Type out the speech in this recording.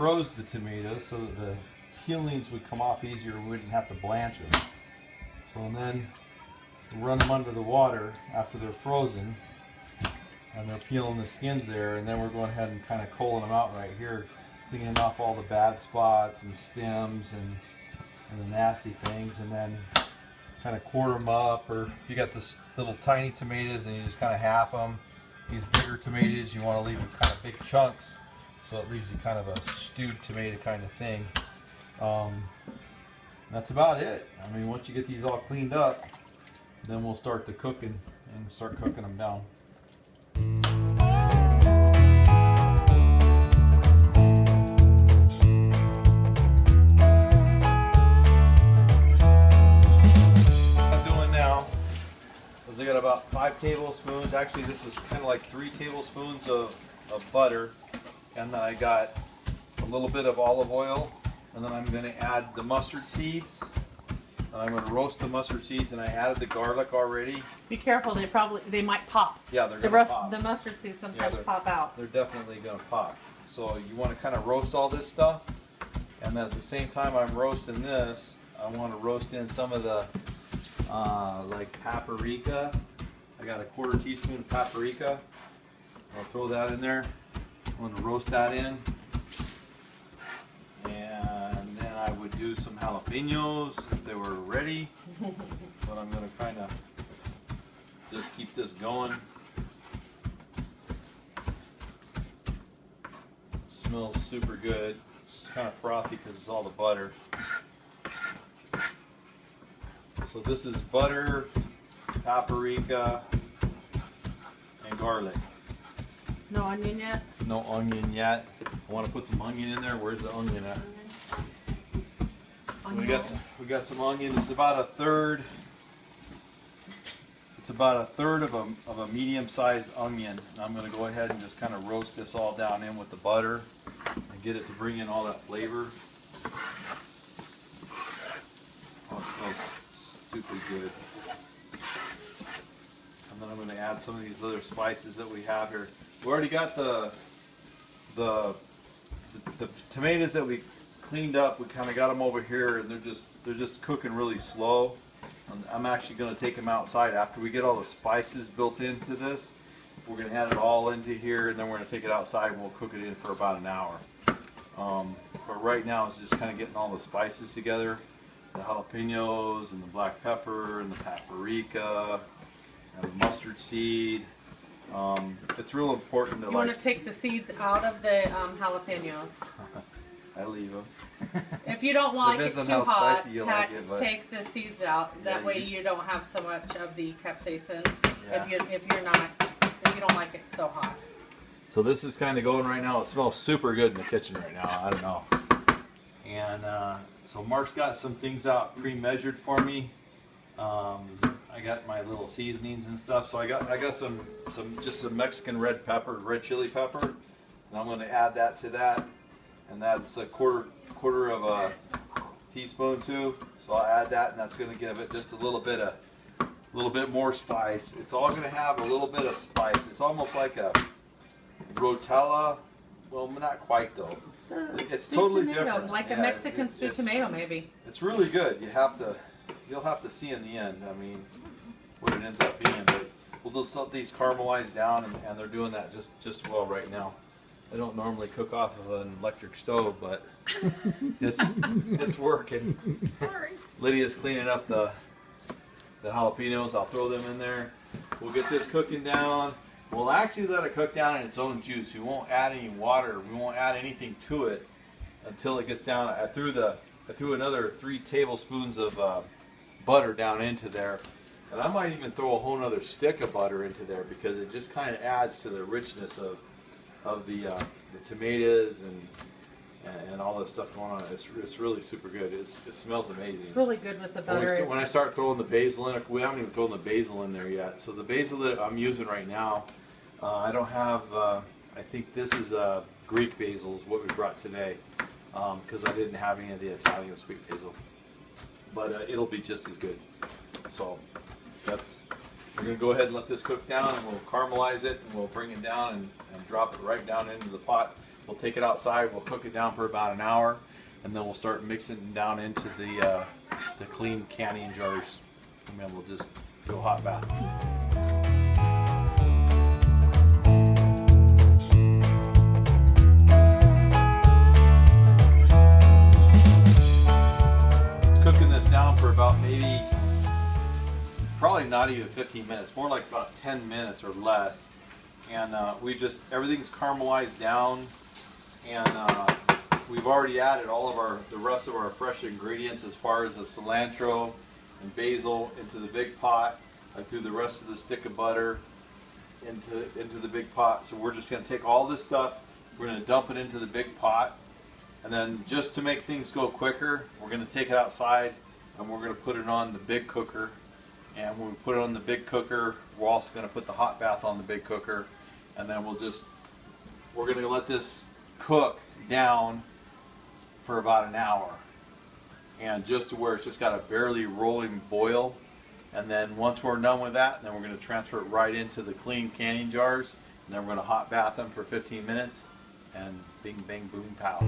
froze the tomatoes so that the peelings would come off easier and we wouldn't have to blanch them. So and then run them under the water after they're frozen, and they're peeling the skins there, and then we're going ahead and kind of culling them out right here, cleaning off all the bad spots and stems and the nasty things, and then kind of quarter them up. Or if you got this little tiny tomatoes and you just kind of half them, these bigger tomatoes you want to leave them kind of big chunks, so it leaves you kind of a stewed tomato kind of thing. That's about it. I mean, once you get these all cleaned up, then we'll start the cooking and start cooking them down. What I'm doing now is I got about 5 tablespoons. Actually, this is kind of like 3 tablespoons of butter, and then I got a little bit of olive oil, and then I'm going to add the mustard seeds. I'm going to roast the mustard seeds, and I added the garlic already. Be careful, they might pop. Yeah, they're going to pop. The mustard seeds sometimes pop out. They're definitely going to pop. So you want to kind of roast all this stuff, and then at the same time I'm roasting this, I want to roast in some of the like paprika. I got a 1/4 teaspoon of paprika. I'll throw that in there. I'm going to roast that in. And then I would do some jalapenos if they were ready. But I'm going to kind of just keep this going. Smells super good. It's kind of frothy because it's all the butter. So this is butter, paprika, and garlic. No onion yet? No onion yet. I want to put some onion in there. Where's the onion at? We got some onion. It's about a third. It's about a third of a medium-sized onion. And I'm going to go ahead and just kind of roast this all down in with the butter and get it to bring in all that flavor. Oh, it smells super good. And then I'm going to add some of these other spices that we have here. We already got the tomatoes that we cleaned up. We kind of got them over here, and they're just cooking really slow. And I'm actually going to take them outside after we get all the spices built into this. We're going to add it all into here, and then we're going to take it outside and we'll cook it in for about an hour. But right now it's just kind of getting all the spices together, the jalapenos and the black pepper and the paprika and the mustard seed. It's real important to You want to take the seeds out of the jalapenos. I leave them. If you don't like it too hot, take the seeds out. That way you don't have so much of the capsaicin. Yeah. If you don't like it so hot. So this is kind of going right now. It smells super good in the kitchen right now. I don't know. And so Mark's got some things out pre-measured for me. I got my little seasonings and stuff. So I got some Mexican red chili pepper, and I'm going to add that to that. And that's a quarter of a teaspoon too. So I'll add that, and that's going to give it just a little bit more spice. It's all going to have a little bit of spice. It's almost like a rotella. Well, not quite though. It's totally different. Like a Mexican stewed tomato, maybe. It's really good. You'll have to see in the end. I mean, what it ends up being. But we'll just let these caramelize down, and they're doing that just well right now. I don't normally cook off of an electric stove, but it's working. Sorry. Lydia's cleaning up the jalapenos. I'll throw them in there. We'll get this cooking down. We'll actually let it cook down in its own juice. We won't add any water. We won't add anything to it until it gets down. I threw another 3 tablespoons of butter down into there. And I might even throw a whole nother stick of butter into there because it just kind of adds to the richness of the tomatoes and all this stuff going on. It's really super good. It smells amazing. It's really good with the butter. When I start throwing the basil in, we haven't even thrown the basil in there yet. So the basil that I'm using right now, I don't have. I think this is Greek basil is what we brought today because I didn't have any of the Italian sweet basil. But it'll be just as good. So we're going to go ahead and let this cook down, and we'll caramelize it, and we'll bring it down and drop it right down into the pot. We'll take it outside, we'll cook it down for about an hour, and then we'll start mixing it down into the clean canning jars, and then we'll just do a hot bath. Cooking this down for about maybe, probably not even 15 minutes, more like about 10 minutes or less. And everything's caramelized down, and we've already added all of the rest of our fresh ingredients as far as the cilantro and basil into the big pot. I threw the rest of the stick of butter into the big pot. So we're just going to take all this stuff, we're going to dump it into the big pot, and then just to make things go quicker, we're going to take it outside and we're going to put it on the big cooker. And when we put it on the big cooker, we're also going to put the hot bath on the big cooker, and then we're going to let this cook down for about an hour, and just to where it's just got a barely rolling boil. And then once we're done with that, then we're going to transfer it right into the clean canning jars, and then we're going to hot bath them for 15 minutes, and bing bang boom pow.